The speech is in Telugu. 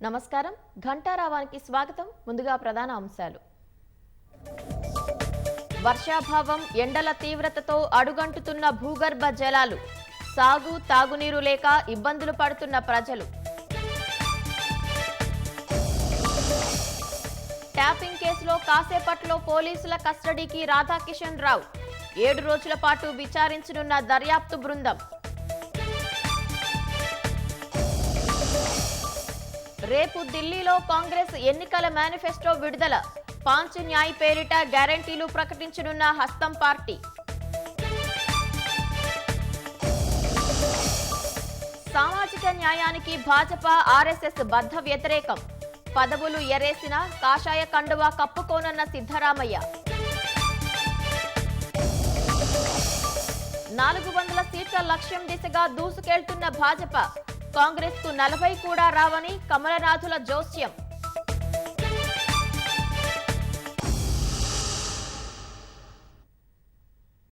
నమస్కారం ఘంటారావానికి స్వాగతం ముందుగా ప్రధాన అంశాలు వర్షాభావం ఎండల తీవ్రతతో అడుగంటుతున్న భూగర్భ జలాలు సాగు తాగునీరు లేక ఇబ్బందులు పడుతున్న ప్రజలు ట్యాపింగ్ కేసులో కాసేపట్లో పోలీసుల కస్టడీకి రాధాకిషన్ రావు 7 రోజుల పాటు విచారించనున్న దర్యాప్తు బృందం రేపు ఢిల్లీలో కాంగ్రెస్ ఎన్నికల మేనిఫెస్టో విడుదల పాంచ్ న్యాయ్ పేరిట గ్యారంటీలు ప్రకటించనున్న హస్తం పార్టీ సామాజిక న్యాయానికి భాజపా ఆర్ఎస్ఎస్ బద్ధ వ్యతిరేకం పదవులు ఎరేసిన కాషాయ కండువా కప్పుకోనున్న సిద్ధరామయ్య 400 సీట్ల లక్ష్యం దిశగా దూసుకెళ్తున్న భాజపా కాంగ్రెస్ కు 40 కూడా రావని కమలనాథుల జోస్యం